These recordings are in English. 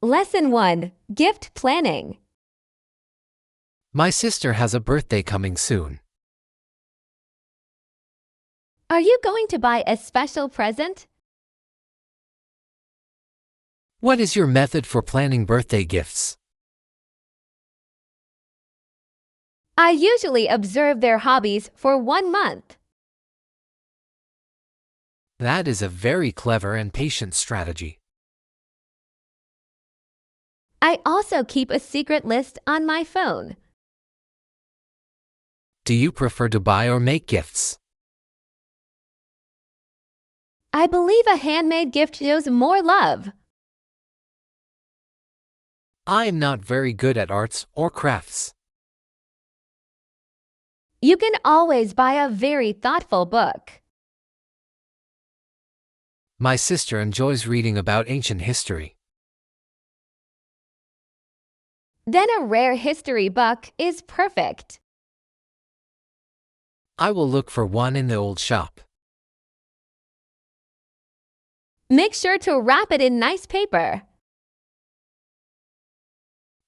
Lesson 1. Gift Planning. My sister has a birthday coming soon. Are you going to buy a special present? What is your method for planning birthday gifts? I usually observe their hobbies for 1 month. That is a very clever and patient strategy. I also keep a secret list on my phone. Do you prefer to buy or make gifts? I believe a handmade gift shows more love. I am not very good at arts or crafts. You can always buy a very thoughtful book. My sister enjoys reading about ancient history. Then a rare history book is perfect. I will look for one in the old shop. Make sure to wrap it in nice paper.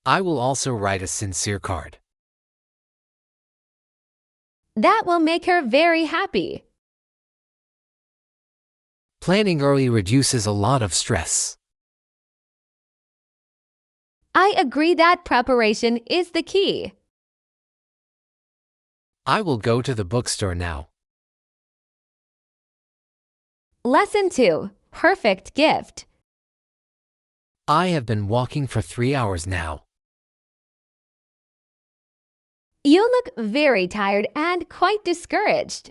I will also write a sincere card. That will make her very happy. Planning early reduces a lot of stress. I agree that preparation is the key. I will go to the bookstore now. Lesson 2. Perfect gift. I have been walking for 3 hours now. You look very tired and quite discouraged.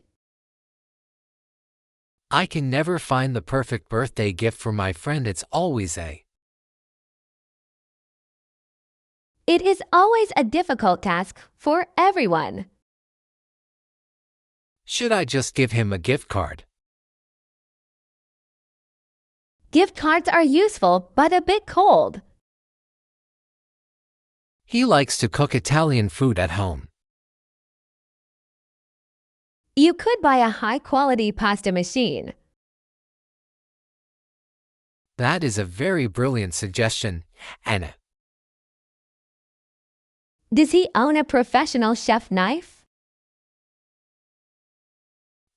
I can never find the perfect birthday gift for my friend. It's always a. It is always a difficult task for everyone. Should I just give him a gift card? Gift cards are useful but a bit cold. He likes to cook Italian food at home. You could buy a high-quality pasta machine. That is a very brilliant suggestion, Anna. Does he own a professional chef knife?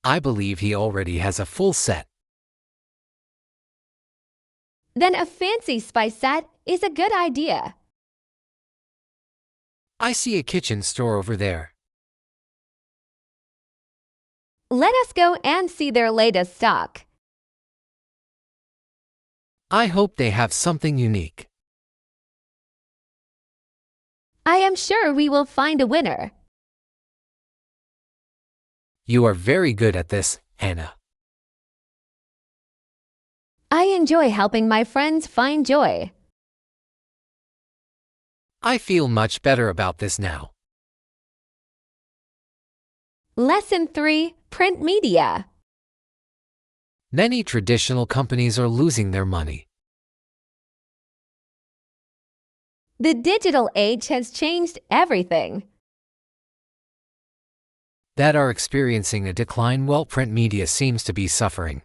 I believe he already has a full set. Then a fancy spice set is a good idea. I see a kitchen store over there. Let us go and see their latest stock. I hope they have something unique. I am sure we will find a winner. You are very good at this, Anna. I enjoy helping my friends find joy. I feel much better about this now. Lesson 3. Print media. Many traditional companies are losing their money. The digital age has changed everything. That are experiencing a decline while print media seems to be suffering.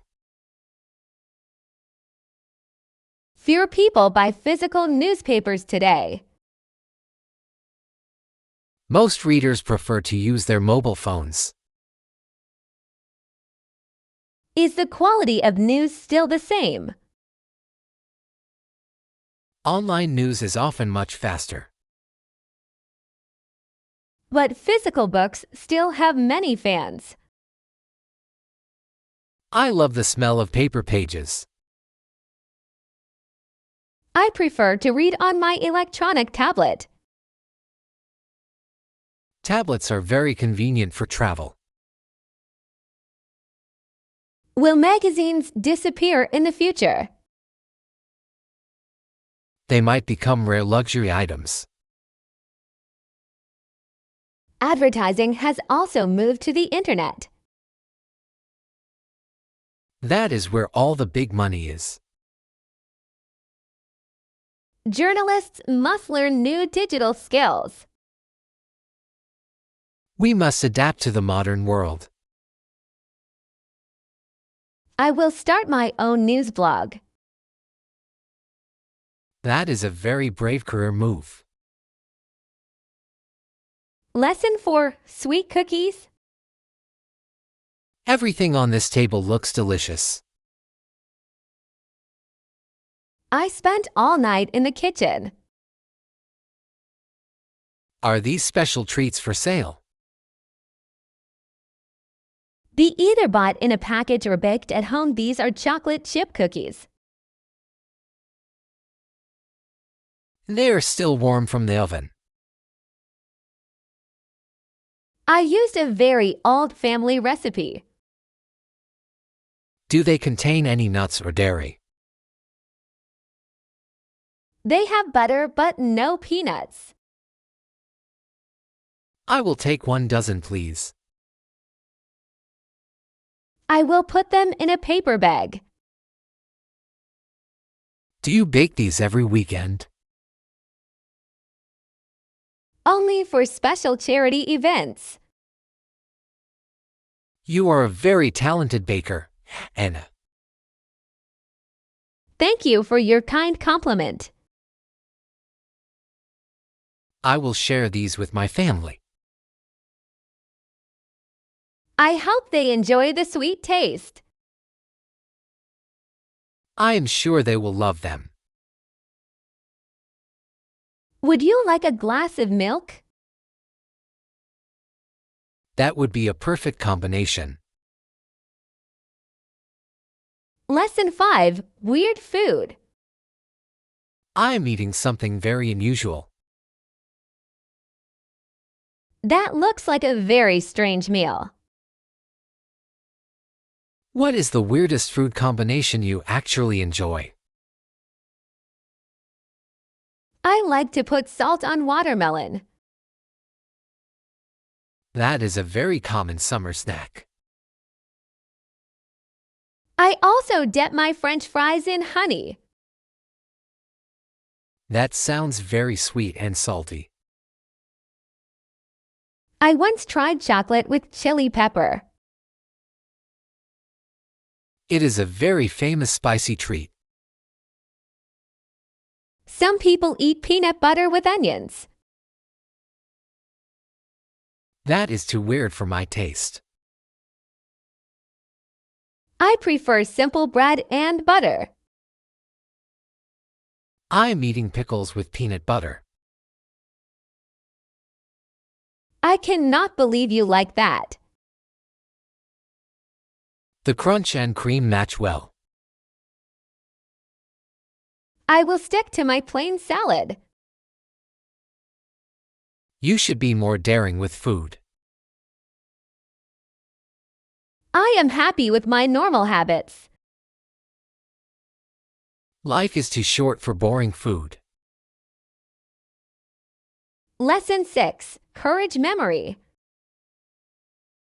Fewer people buy physical newspapers today. Most readers prefer to use their mobile phones. Is the quality of news still the same? Online news is often much faster. But physical books still have many fans. I love the smell of paper pages. I prefer to read on my electronic tablet. Tablets are very convenient for travel. Will magazines disappear in the future? They might become rare luxury items. Advertising has also moved to the internet. That is where all the big money is. Journalists must learn new digital skills. We must adapt to the modern world. I will start my own news blog. That is a very brave career move. Lesson 4. Sweet cookies. Everything on this table looks delicious. I spent all night in the kitchen. Are these special treats for sale? They either bought in a package or baked at home. These are chocolate chip cookies. They are still warm from the oven. I used a very old family recipe. Do they contain any nuts or dairy? They have butter but no peanuts. I will take 1 dozen, please. I will put them in a paper bag. Do you bake these every weekend? Only for special charity events. You are a very talented baker, Anna. Thank you for your kind compliment. I will share these with my family. I hope they enjoy the sweet taste. I am sure they will love them. Would you like a glass of milk? That would be a perfect combination. Lesson 5. Weird food. I am eating something very unusual. That looks like a very strange meal. What is the weirdest food combination you actually enjoy? I like to put salt on watermelon. That is a very common summer snack. I also dip my French fries in honey. That sounds very sweet and salty. I once tried chocolate with chili pepper. It is a very famous spicy treat. Some people eat peanut butter with onions. That is too weird for my taste. I prefer simple bread and butter. I am eating pickles with peanut butter. I cannot believe you like that. The crunch and cream match well. I will stick to my plain salad. You should be more daring with food. I am happy with my normal habits. Life is too short for boring food. Lesson 6. Courage memory.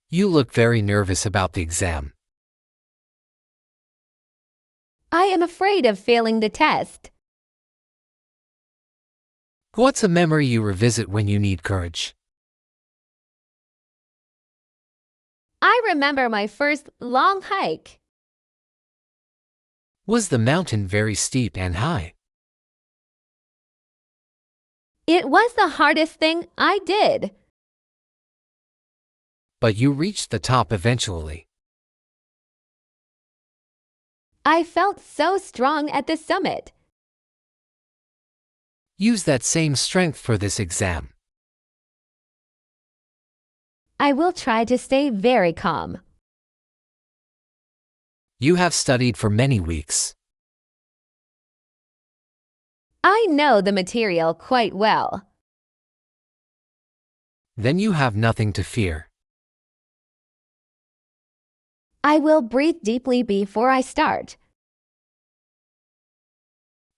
You look very nervous about the exam. I am afraid of failing the test. What's a memory you revisit when you need courage? I remember my first long hike. Was the mountain very steep and high? It was the hardest thing I did. But you reached the top eventually. I felt so strong at the summit. Use that same strength for this exam. I will try to stay very calm. You have studied for many weeks. I know the material quite well. Then you have nothing to fear. I will breathe deeply before I start.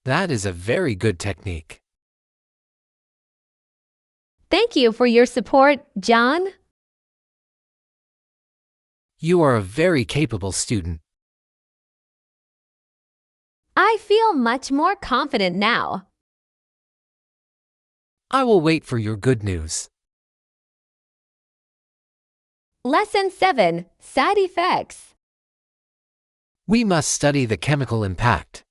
That is a very good technique. Thank you for your support, John. You are a very capable student. I feel much more confident now. I will wait for your good news. Lesson 7. Side effects. We must study the chemical impact.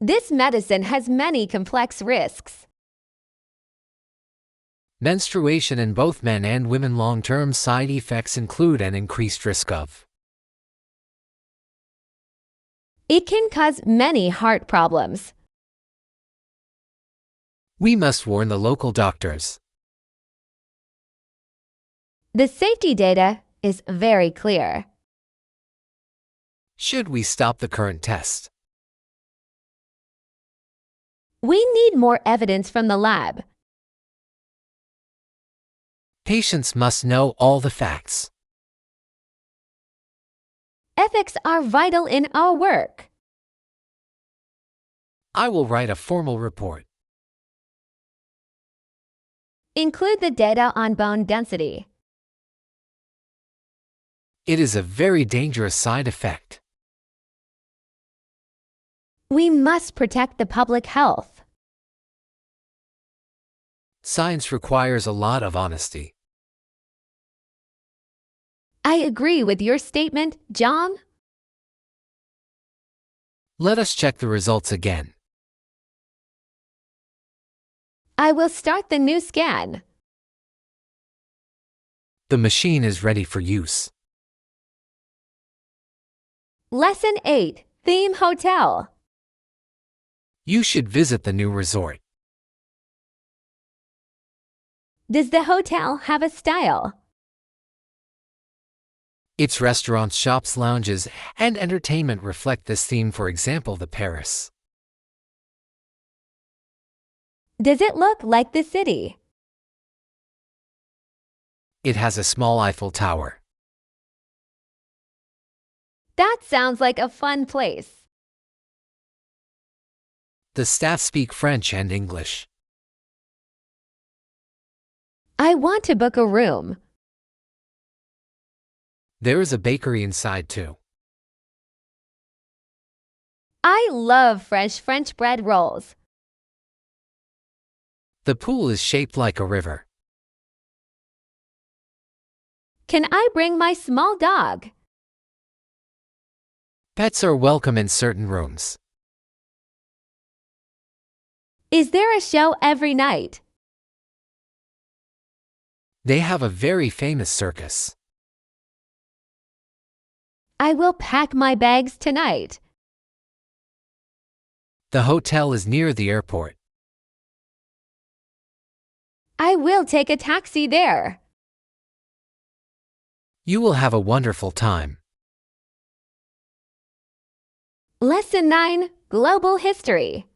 This medicine has many complex risks. Menstruation in both men and women. Long-term side effects include an increased risk of. It can cause many heart problems. We must warn the local doctors. The safety data is very clear. Should we stop the current test? We need more evidence from the lab. Patients must know all the facts. Ethics are vital in our work. I will write a formal report. Include the data on bone density. It is a very dangerous side effect. We must protect the public health. Science requires a lot of honesty. I agree with your statement, John. Let us check the results again. I will start the new scan. The machine is ready for use. Lesson 8, Theme Hotel. You should visit the new resort. Does the hotel have a style? Its restaurants, shops, lounges, and entertainment reflect this theme. For example, the Paris. Does it look like the city? It has a small Eiffel Tower. That sounds like a fun place. The staff speak French and English. I want to book a room. There is a bakery inside too. I love fresh French bread rolls. The pool is shaped like a river. Can I bring my small dog? Pets are welcome in certain rooms. Is there a show every night? They have a very famous circus. I will pack my bags tonight. The hotel is near the airport. I will take a taxi there. You will have a wonderful time. Lesson 9, Global History.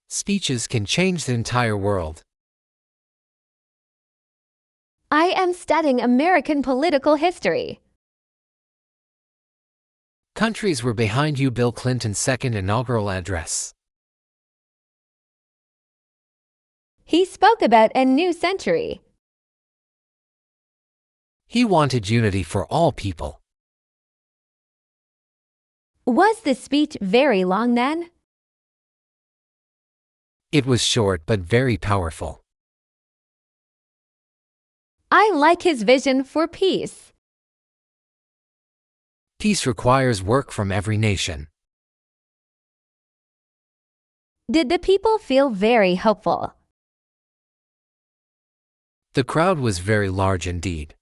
Speeches can change the entire world. I am studying American political history. Countries were behind you. Bill Clinton's second inaugural address. He spoke about a new century. He wanted unity for all people. Was the speech very long then? It was short but very powerful. I like his vision for peace. Peace requires work from every nation. Did the people feel very hopeful? The crowd was very large indeed.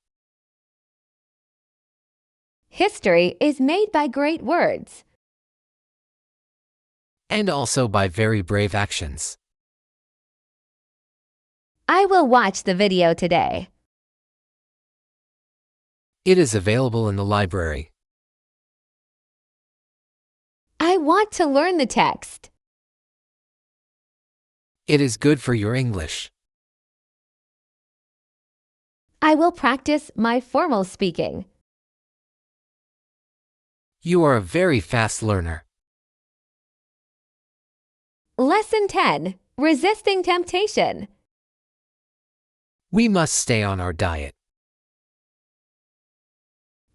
History is made by great words. And also by very brave actions. I will watch the video today. It is available in the library. I want to learn the text. It is good for your English. I will practice my formal speaking. You are a very fast learner. Lesson 10, Resisting Temptation. We must stay on our diet.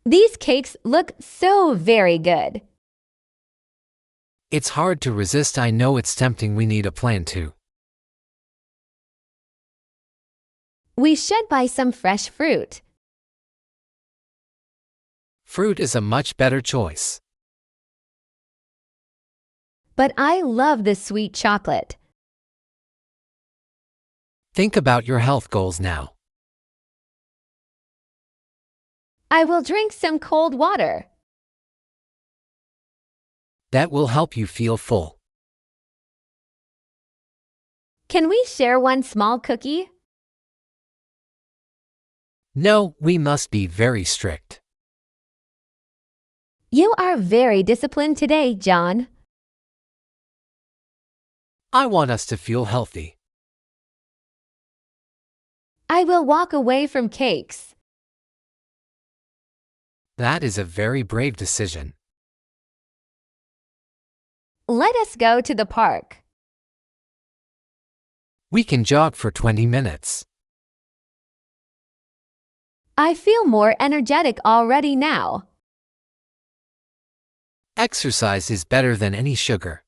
These cakes look so very good. It's hard to resist. I know it's tempting. We need a plan too. We should buy some fresh fruit. Fruit is a much better choice. but I love the sweet chocolate. Think about your health goals now. I will drink some cold water. That will help you feel full. Can we share one small cookie? No, we must be very strict. You are very disciplined today, John. I want us to feel healthy. I will walk away from cakes. That is a very brave decision. Let us go to the park. We can jog for 20 minutes. I feel more energetic already now. Exercise is better than any sugar.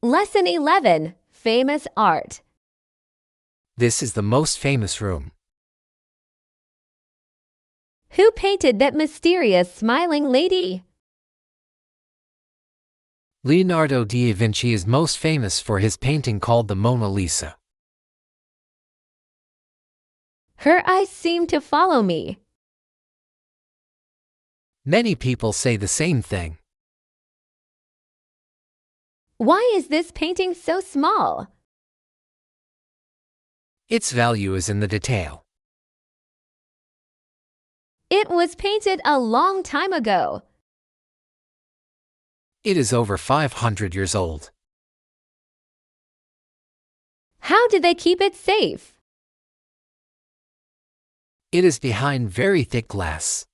Lesson 11. Famous art. This is the most famous room. Who painted that mysterious smiling lady? Leonardo da Vinci is most famous for his painting called the Mona Lisa. Her eyes seem to follow me. Many people say the same thing. Why is this painting so small? Its value is in the detail. It was painted a long time ago. It is over 500 years old. How did they keep it safe? It is behind very thick glass.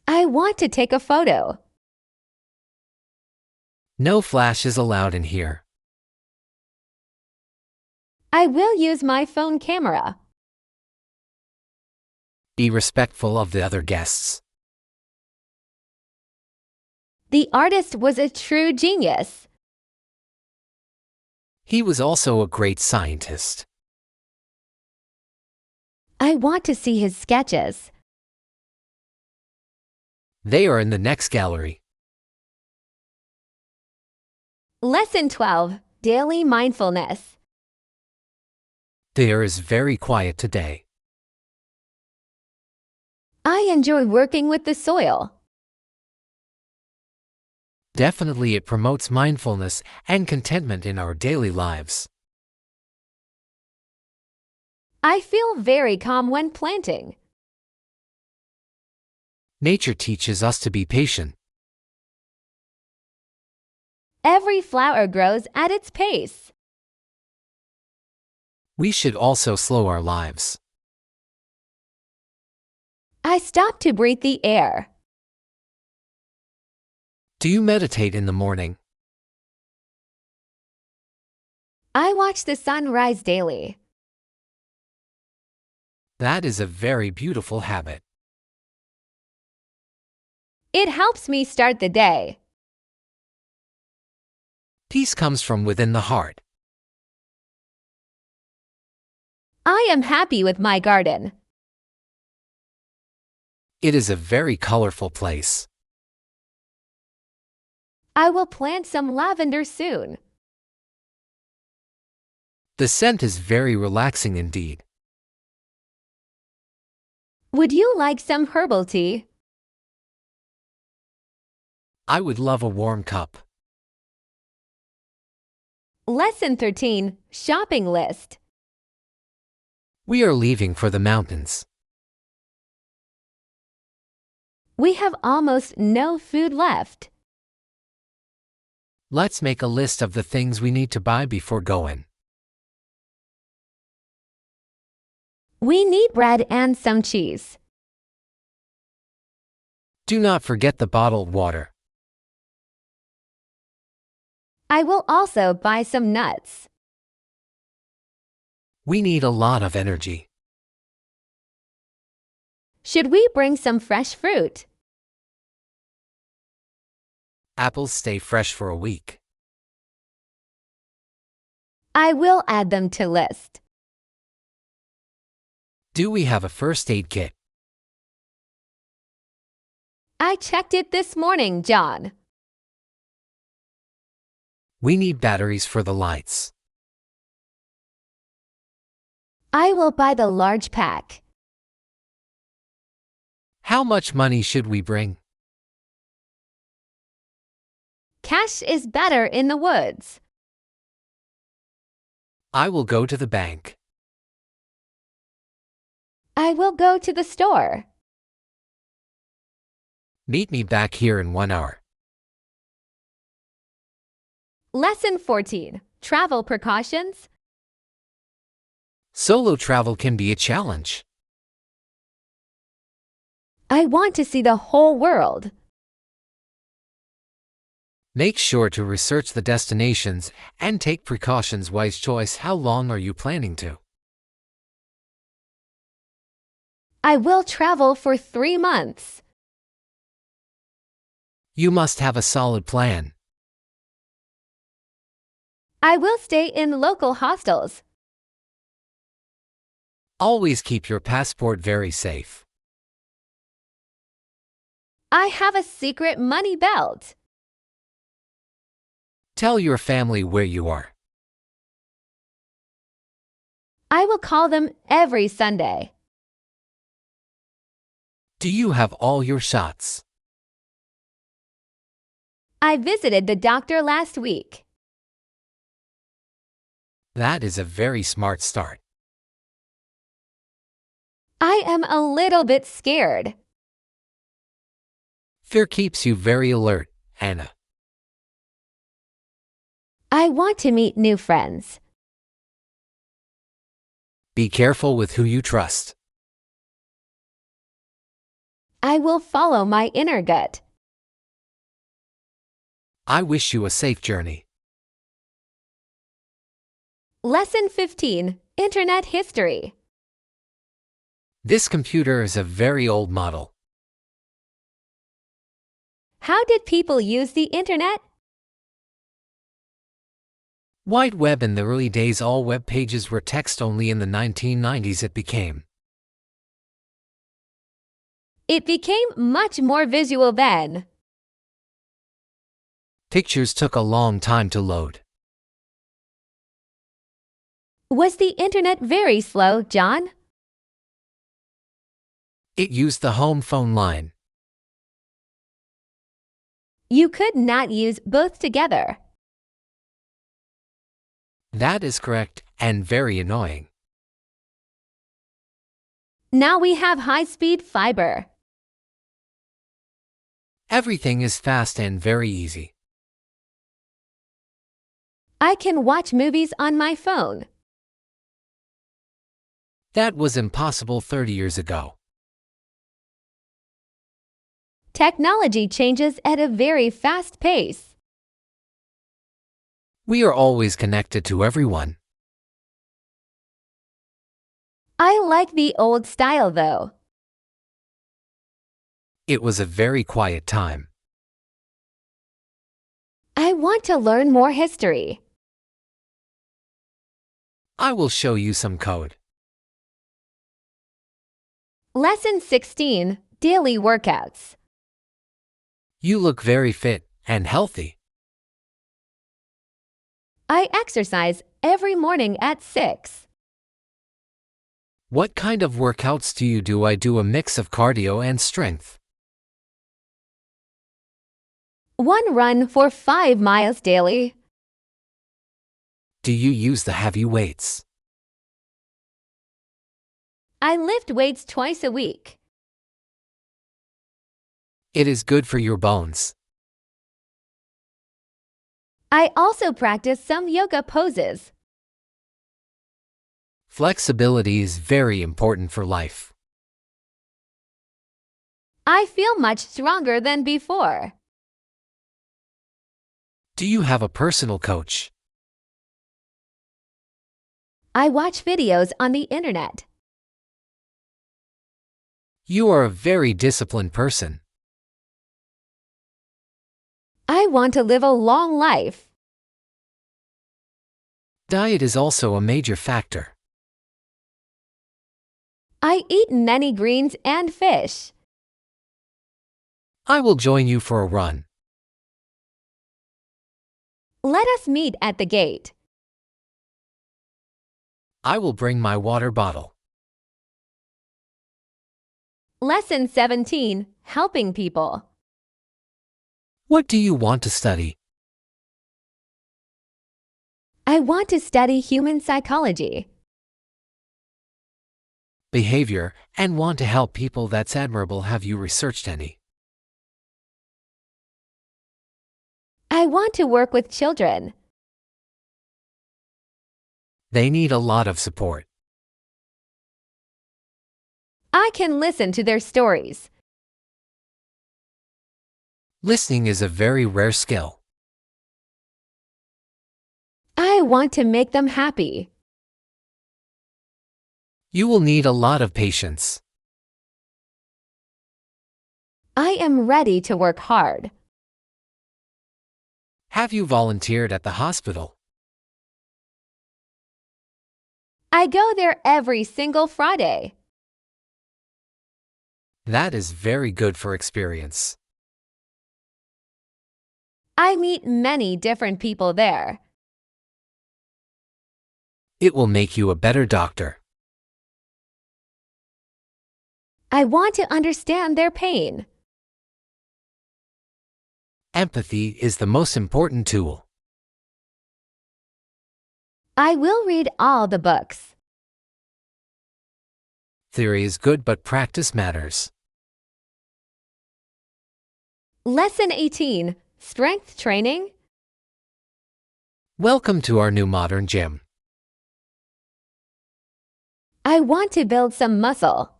I want to take a photo. No flash is allowed in here. I will use my phone camera. Be respectful of the other guests. The artist was a true genius. He was also a great scientist. I want to see his sketches. They are in the next gallery. Lesson 12. Daily Mindfulness. The air is very quiet today. I enjoy working with the soil. Definitely it promotes mindfulness and contentment in our daily lives. I feel very calm when planting. Nature teaches us to be patient. Every flower grows at its pace. We should also slow our lives. I stop to breathe the air. Do you meditate in the morning? I watch the sun rise daily. That is a very beautiful habit. It helps me start the day. Peace comes from within the heart. I am happy with my garden. It is a very colorful place. I will plant some lavender soon. The scent is very relaxing indeed. Would you like some herbal tea? I would love a warm cup. Lesson 13. Shopping list. We are leaving for the mountains. We have almost no food left. Let's make a list of the things we need to buy before going. We need bread and some cheese. Do not forget the bottled water. I will also buy some nuts. We need a lot of energy. Should we bring some fresh fruit? Apples stay fresh for a week. I will add them to list. Do we have a first aid kit? I checked it this morning, John. We need batteries for the lights. I will buy the large pack. How much money should we bring? Cash is better in the woods. I will go to the bank. I will go to the store. Meet me back here in 1 hour. Lesson 14. Travel precautions. Solo travel can be a challenge. I want to see the whole world. Make sure to research the destinations and take precautions. Wise choice. How long are you planning to? I will travel for 3 months. You must have a solid plan. I will stay in local hostels. Always keep your passport very safe. I have a secret money belt. Tell your family where you are. I will call them every Sunday. Do you have all your shots? I visited the doctor last week. That is a very smart start. I am a little bit scared. Fear keeps you very alert, Anna. I want to meet new friends. Be careful with who you trust. I will follow my inner gut. I wish you a safe journey. Lesson 15. Internet history. This computer is a very old model. How did people use the internet? Wide web in the early days. All web pages were text only. In the 1990s it became. It became much more visual then. Pictures took a long time to load. Was the internet very slow, John? It used the home phone line. You could not use both together. That is correct and very annoying. Now we have high-speed fiber. Everything is fast and very easy. I can watch movies on my phone. That was impossible 30 years ago. Technology changes at a very fast pace. We are always connected to everyone. I like the old style though. It was a very quiet time. I want to learn more history. I will show you some code. Lesson 16. Daily workouts. You look very fit and healthy. I exercise every morning at 6. What kind of workouts do you do? I do a mix of cardio and strength. 1 run for 5 miles daily. Do you use the heavy weights? I lift weights twice a week. It is good for your bones. I also practice some yoga poses. Flexibility is very important for life. I feel much stronger than before. Do you have a personal coach? I watch videos on the internet. You are a very disciplined person. I want to live a long life. Diet is also a major factor. I eat many greens and fish. I will join you for a run. Let us meet at the gate. I will bring my water bottle. Lesson 17. Helping people. What do you want to study? I want to study human psychology. Behavior, and want to help people. That's admirable. Have you researched any? I want to work with children. They need a lot of support. I can listen to their stories. Listening is a very rare skill. I want to make them happy. You will need a lot of patience. I am ready to work hard. Have you volunteered at the hospital? I go there every single Friday. That is very good for experience. I meet many different people there. It will make you a better doctor. I want to understand their pain. Empathy is the most important tool. I will read all the books. Theory is good, but practice matters. Lesson 18. Strength training. Welcome to our new modern gym. I want to build some muscle.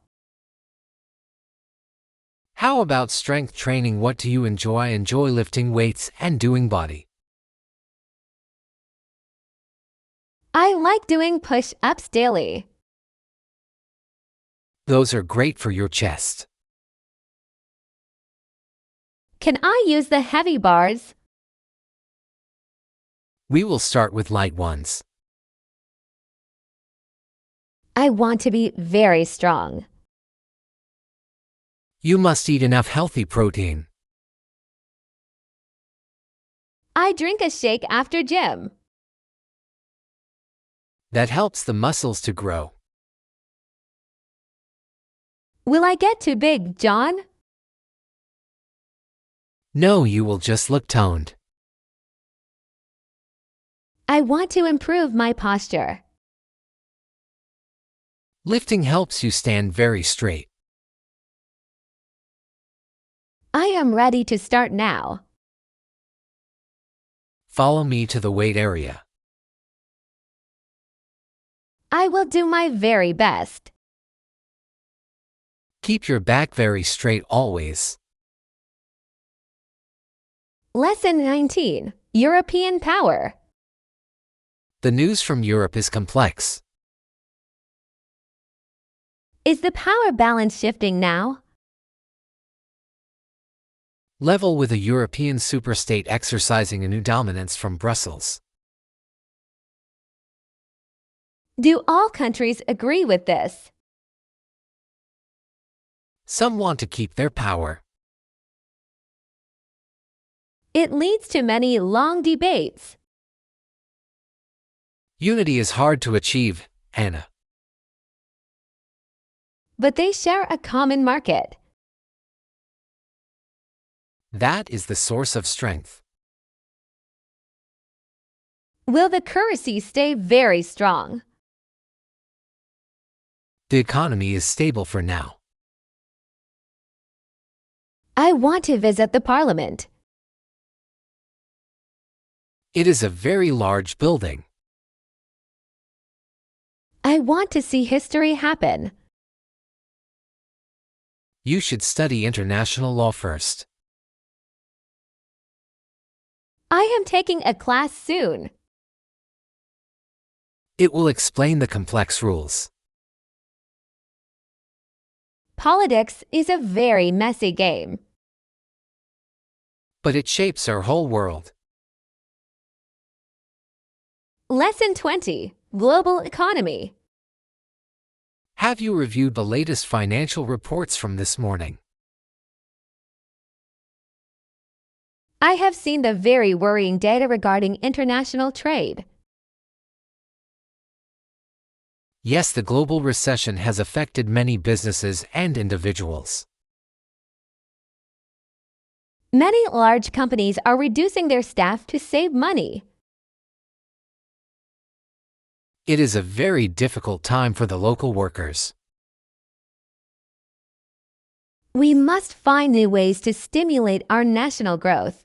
How about strength training? What do you enjoy? I enjoy lifting weights and doing body. I like doing push-ups daily. Those are great for your chest. Can I use the heavy bars? We will start with light ones. I want to be very strong. You must eat enough healthy protein. I drink a shake after gym. That helps the muscles to grow. Will I get too big, John? No, you will just look toned. I want to improve my posture. Lifting helps you stand very straight. I am ready to start now. Follow me to the weight area. I will do my very best. Keep your back very straight always. Lesson 19. European power. The news from Europe is complex. Is the power balance shifting now? Level with a European superstate exercising a new dominance from Brussels. Do all countries agree with this? Some want to keep their power. It leads to many long debates. Unity is hard to achieve, Anna. But they share a common market. That is the source of strength. Will the currency stay very strong? The economy is stable for now. I want to visit the parliament. It is a very large building. I want to see history happen. You should study international law first. I am taking a class soon. It will explain the complex rules. Politics is a very messy game. But it shapes our whole world. Lesson 20. Global economy. Have you reviewed the latest financial reports from this morning? I have seen the very worrying data regarding international trade. Yes, the global recession has affected many businesses and individuals. Many large companies are reducing their staff to save money. It is a very difficult time for the local workers. We must find new ways to stimulate our national growth.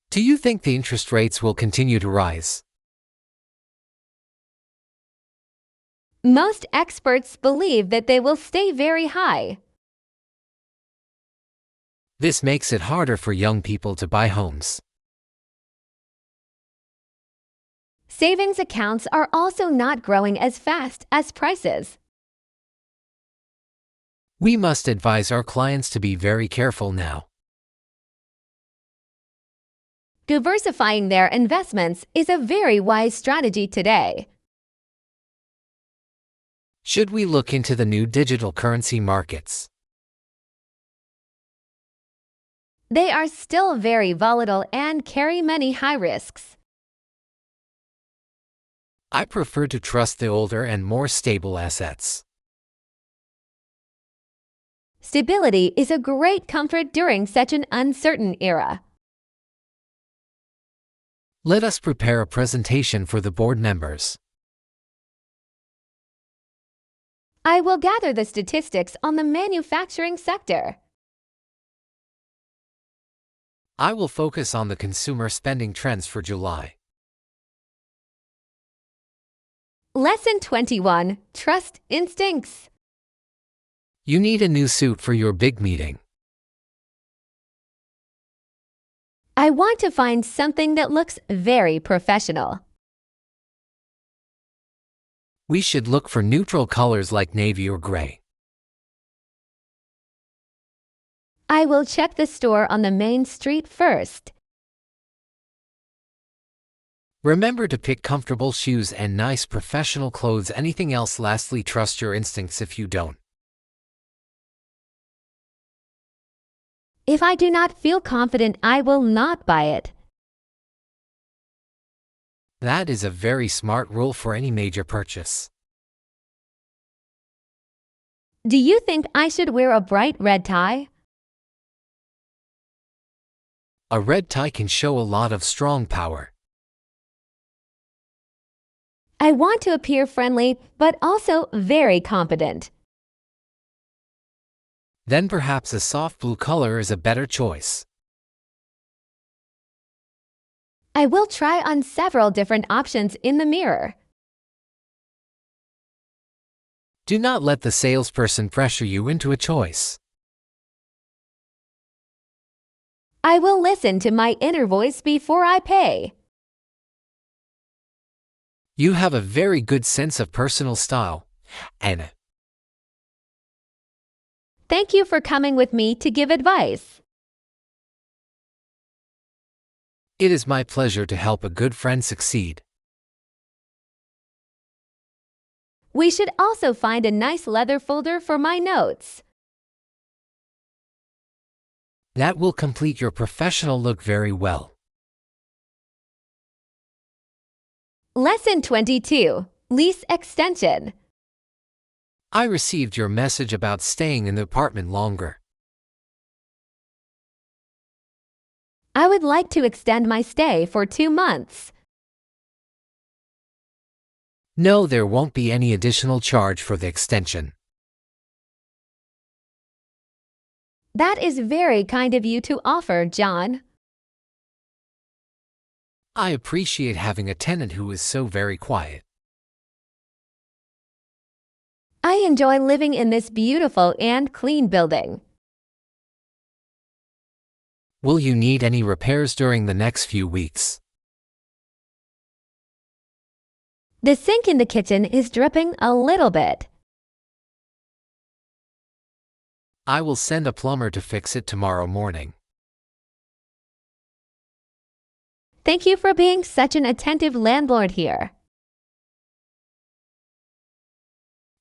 Do you think the interest rates will continue to rise? Most experts believe that they will stay very high. This makes it harder for young people to buy homes. Savings accounts are also not growing as fast as prices. We must advise our clients to be very careful now. Diversifying their investments is a very wise strategy today. Should we look into the new digital currency markets? They are still very volatile and carry many high risks. I prefer to trust the older and more stable assets. Stability is a great comfort during such an uncertain era. Let us prepare a presentation for the board members. I will gather the statistics on the manufacturing sector. I will focus on the consumer spending trends for July. Lesson 21. Trust instincts. You need a new suit for your big meeting. I want to find something that looks very professional. We should look for neutral colors like navy or gray. I will check the store on the main street first. Remember to pick comfortable shoes and nice professional clothes. Anything else? Lastly, trust your instincts. If you don't, If I do not feel confident, I will not buy it. that is a very smart rule for any major purchase. Do you think I should wear a bright red tie? A red tie can show a lot of strong power. I want to appear friendly, but also very competent. Then perhaps a soft blue color is a better choice. I will try on several different options in the mirror. Do not let the salesperson pressure you into a choice. I will listen to my inner voice before I pay. You have a very good sense of personal style, and Thank you for coming with me to give advice. it is my pleasure to help a good friend succeed. We should also find a nice leather folder for my notes. That will complete your professional look very well. Lesson 22. Lease extension. I received your message about staying in the apartment longer. I would like to extend my stay for 2 months. No, there won't be any additional charge for the extension. That is very kind of you to offer, John. I appreciate having a tenant who is so very quiet. I enjoy living in this beautiful and clean building. Will you need any repairs during the next few weeks? The sink in the kitchen is dripping a little bit. I will send a plumber to fix it tomorrow morning. Thank you for being such an attentive landlord here.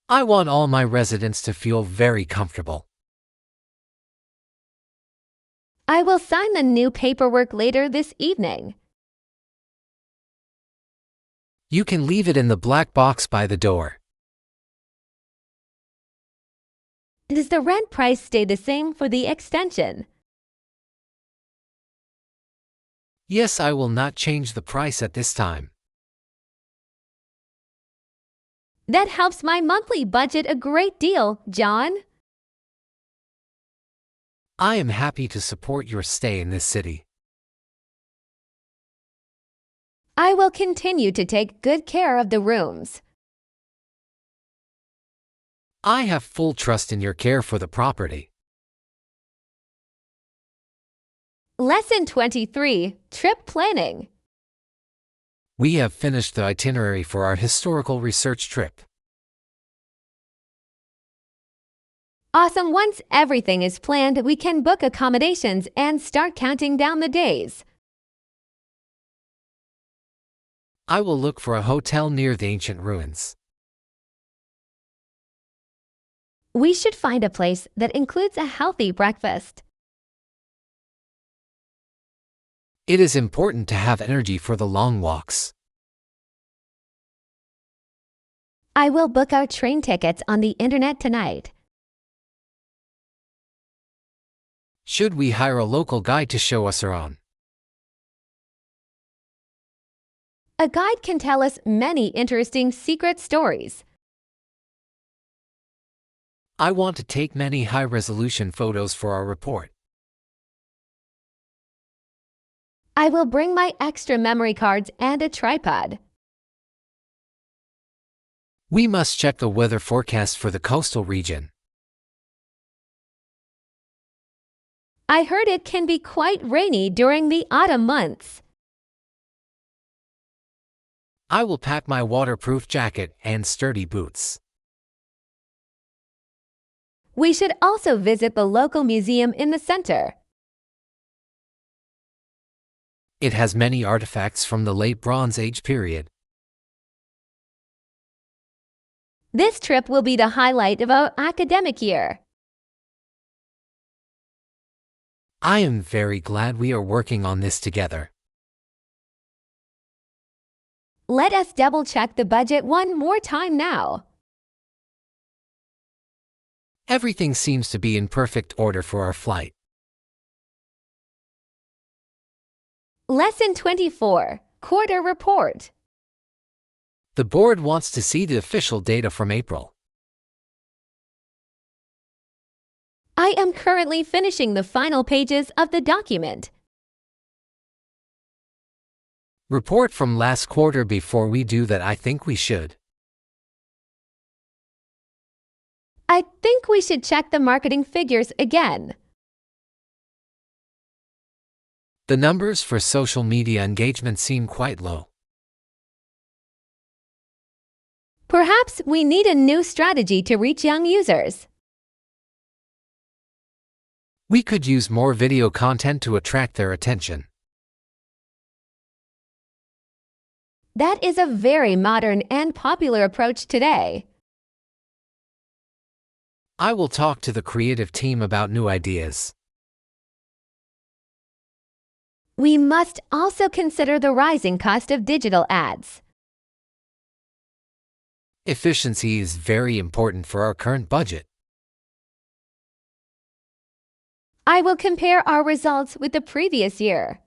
I want all my residents to feel very comfortable. I will sign the new paperwork later this evening. You can leave it in the black box by the door. Does the rent price stay the same for the extension? Yes, I will not change the price at this time. That helps my monthly budget a great deal, John. I am happy to support your stay in this city. I will continue to take good care of the rooms. I have full trust in your care for the property. Lesson 23, Trip Planning. We have finished the itinerary for our historical research trip. Awesome. Once everything is planned, we can book accommodations and start counting down the days. I will look for a hotel near the ancient ruins. We should find a place that includes a healthy breakfast. It is important to have energy for the long walks. I will book our train tickets on the internet tonight. Should we hire a local guide to show us around? A guide can tell us many interesting secret stories. I want to take many high-resolution photos for our report. I will bring my extra memory cards and a tripod. We must check the weather forecast for the coastal region. I heard it can be quite rainy during the autumn months. I will pack my waterproof jacket and sturdy boots. We should also visit the local museum in the center. It has many artifacts from the late Bronze Age period. This trip will be the highlight of our academic year. I am very glad we are working on this together. Let us double-check the budget one more time now. Everything seems to be in perfect order for our flight. Lesson 24, Quarter Report. The board wants to see the official data from April. I am currently finishing the final pages of the document. Report from last quarter. Before we do that, I think we should. I think we should check the marketing figures again. The numbers for social media engagement seem quite low. Perhaps we need a new strategy to reach young users. We could use more video content to attract their attention. That is a very modern and popular approach today. I will talk to the creative team about new ideas. We must also consider the rising cost of digital ads. Efficiency is very important for our current budget. I will compare our results with the previous year.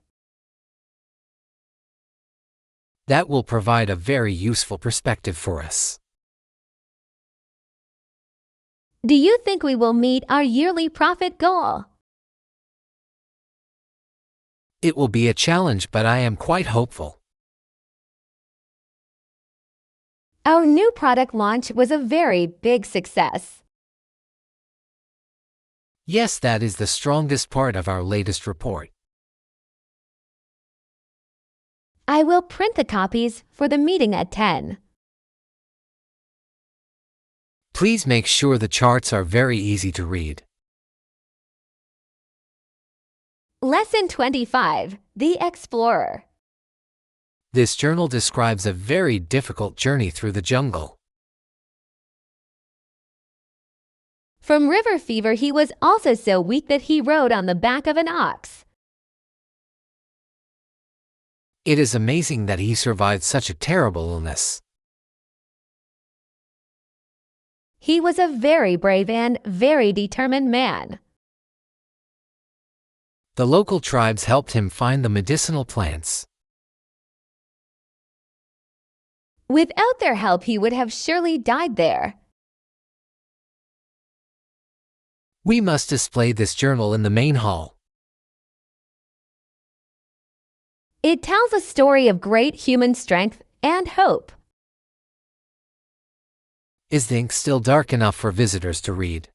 That will provide a very useful perspective for us. Do you think we will meet our yearly profit goal? It will be a challenge, but I am quite hopeful. Our new product launch was a very big success. Yes, that is the strongest part of our latest report. I will print the copies for the meeting at 10. Please make sure the charts are very easy to read. Lesson 25, The Explorer. This journal describes a very difficult journey through the jungle. From river fever, he was also so weak that he rode on the back of an ox. It is amazing that he survived such a terrible illness. He was a very brave and very determined man. The local tribes helped him find the medicinal plants. Without their help, he would have surely died there. We must display this journal in the main hall. It tells a story of great human strength and hope. Is the ink still dark enough for visitors to read?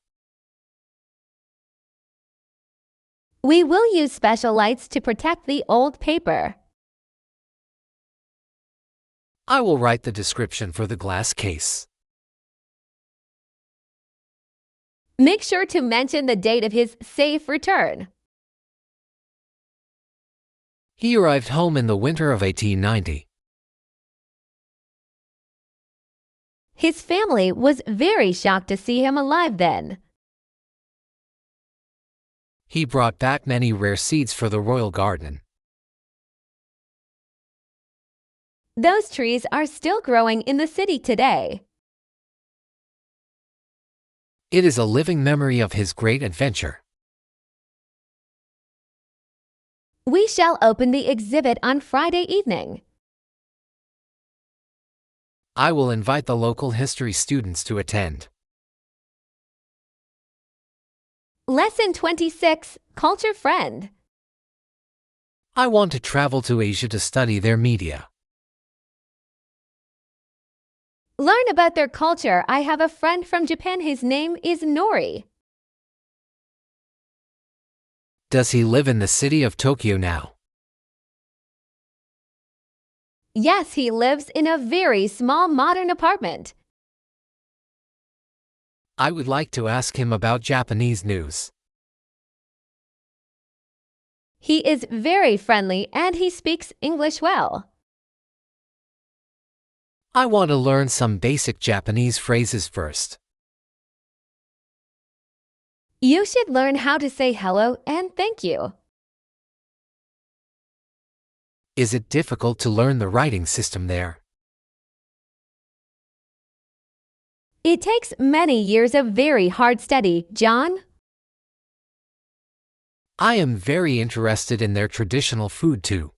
We will use special lights to protect the old paper. I will write the description for the glass case. Make sure to mention the date of his safe return. He arrived home in the winter of 1890. His family was very shocked to see him alive then. He brought back many rare seeds for the royal garden. Those trees are still growing in the city today. It is a living memory of his great adventure. We shall open the exhibit on Friday evening. I will invite the local history students to attend. Lesson 26, Culture Friend. I want to travel to Asia to study their media. Learn about their culture. I have a friend from Japan. His name is Nori. Does he live in the city of Tokyo now? Yes, he lives in a very small modern apartment. I would like to ask him about Japanese news. He is very friendly and he speaks English well. I want to learn some basic Japanese phrases first. You should learn how to say hello and thank you. Is it difficult to learn the writing system there? It takes many years of very hard study, John. I am very interested in their traditional food too.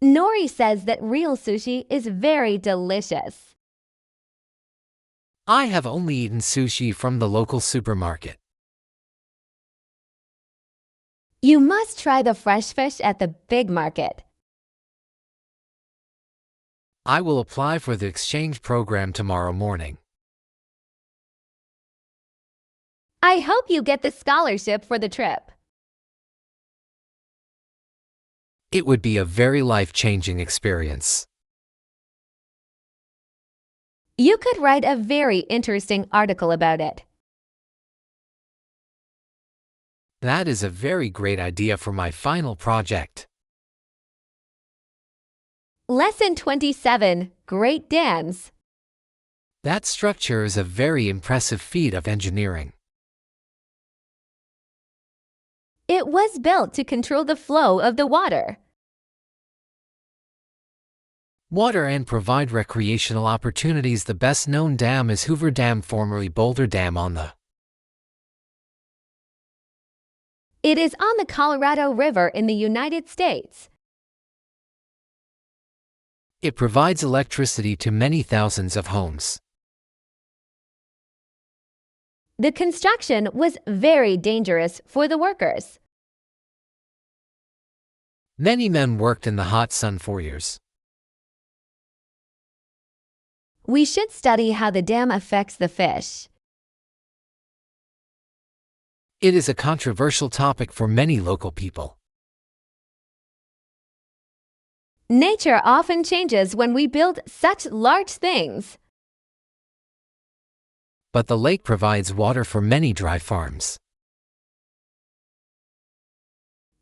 Nori says that real sushi is very delicious. I have only eaten sushi from the local supermarket. You must try the fresh fish at the big market. I will apply for the exchange program tomorrow morning. I hope you get the scholarship for the trip. It would be a very life-changing experience. You could write a very interesting article about it. That is a very great idea for my final project. Lesson 27, Great Dams. That structure is a very impressive feat of engineering. It was built to control the flow of the water. Water and provide recreational opportunities. The best-known dam is Hoover Dam, formerly Boulder Dam on the. It is on the Colorado River in the United States. It provides electricity to many thousands of homes. The construction was very dangerous for the workers. Many men worked in the hot sun for years. We should study how the dam affects the fish. It is a controversial topic for many local people. Nature often changes when we build such large things. But the lake provides water for many dry farms.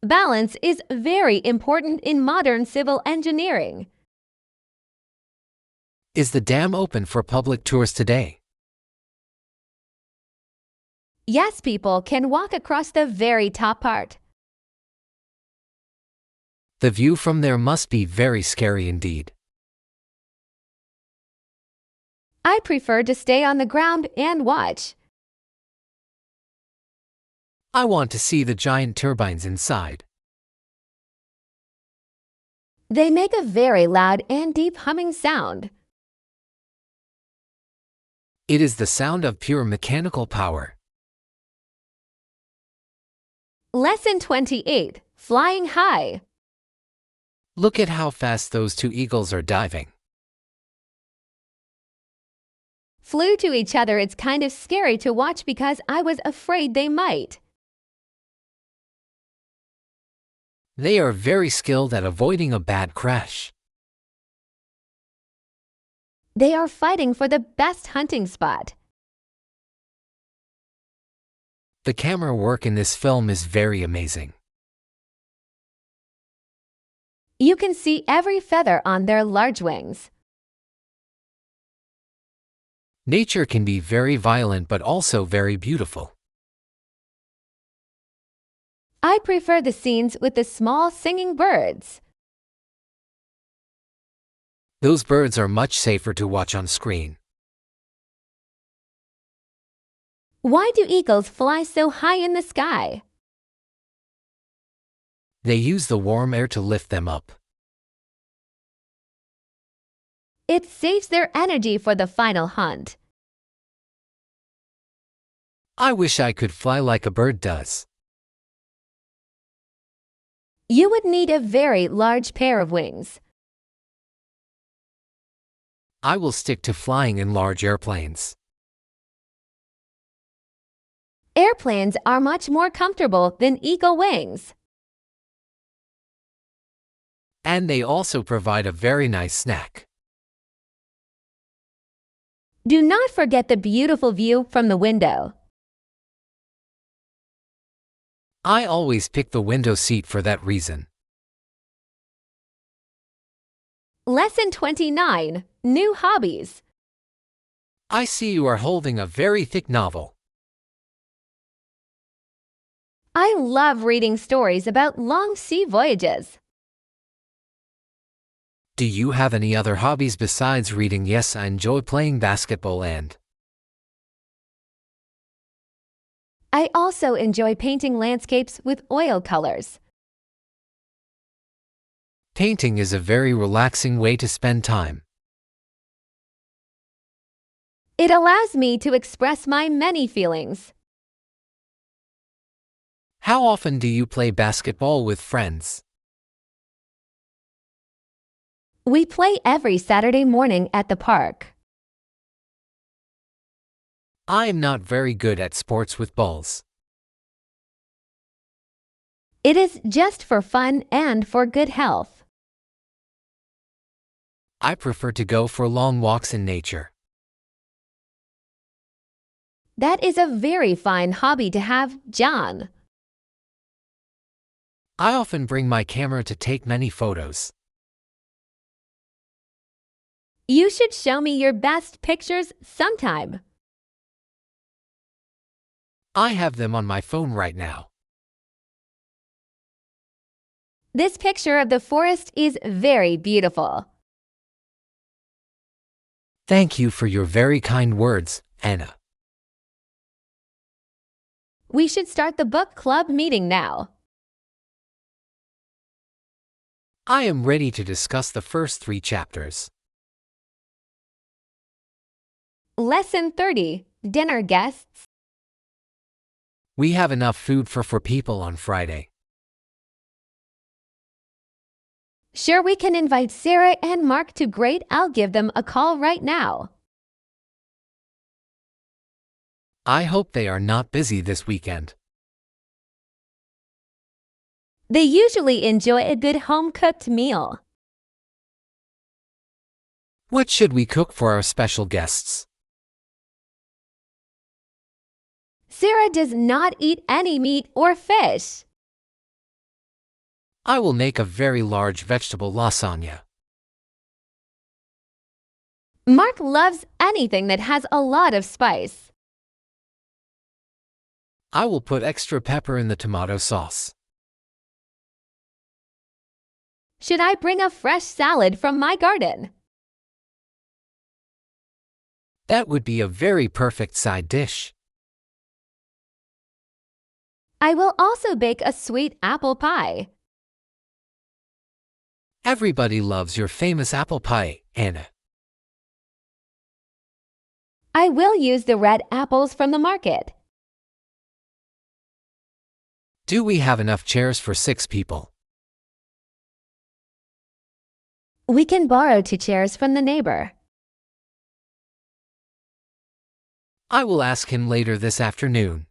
Balance is very important in modern civil engineering. Is the dam open for public tours today? Yes, people can walk across the very top part. The view from there must be very scary indeed. I prefer to stay on the ground and watch. I want to see the giant turbines inside. They make a very loud and deep humming sound. It is the sound of pure mechanical power. Lesson 28. Flying high. Look at how fast those two eagles are diving. Flew to each other. It's kind of scary to watch because I was afraid they might. They are very skilled at avoiding a bad crash. They are fighting for the best hunting spot. The camera work in this film is very amazing. You can see every feather on their large wings. Nature can be very violent but also very beautiful. I prefer the scenes with the small singing birds. Those birds are much safer to watch on screen. Why do eagles fly so high in the sky? They use the warm air to lift them up. It saves their energy for the final hunt. I wish I could fly like a bird does. You would need a very large pair of wings. I will stick to flying in large airplanes. Airplanes are much more comfortable than eagle wings. And they also provide a very nice snack. Do not forget the beautiful view from the window. I always pick the window seat for that reason. Lesson 29. New hobbies. I see you are holding a very thick novel. I love reading stories about long sea voyages. Do you have any other hobbies besides reading? Yes, I enjoy playing basketball and I also enjoy painting landscapes with oil colors. painting is a very relaxing way to spend time. It allows me to express my many feelings. How often do you play basketball with friends? We play every Saturday morning at the park. I am not very good at sports with balls. It is just for fun and for good health. I prefer to go for long walks in nature. That is a very fine hobby to have, John. I often bring my camera to take many photos. You should show me your best pictures sometime. I have them on my phone right now. This picture of the forest is very beautiful. Thank you for your very kind words, Anna. We should start the book club meeting now. I am ready to discuss the first 3 chapters. Lesson 30. Dinner guests. We have enough food for 4 people on Friday. Sure, we can invite Sarah and Mark to Great. I'll give them a call right now. I hope they are not busy this weekend. They usually enjoy a good home-cooked meal. What should we cook for our special guests? Sarah does not eat any meat or fish. I will make a very large vegetable lasagna. Mark loves anything that has a lot of spice. I will put extra pepper in the tomato sauce. Should I bring a fresh salad from my garden? That would be a very perfect side dish. I will also bake a sweet apple pie. Everybody loves your famous apple pie, Anna. I will use the red apples from the market. Do we have enough chairs for 6 people? We can borrow 2 chairs from the neighbor. I will ask him later this afternoon.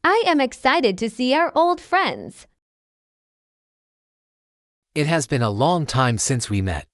I am excited to see our old friends. It has been a long time since we met.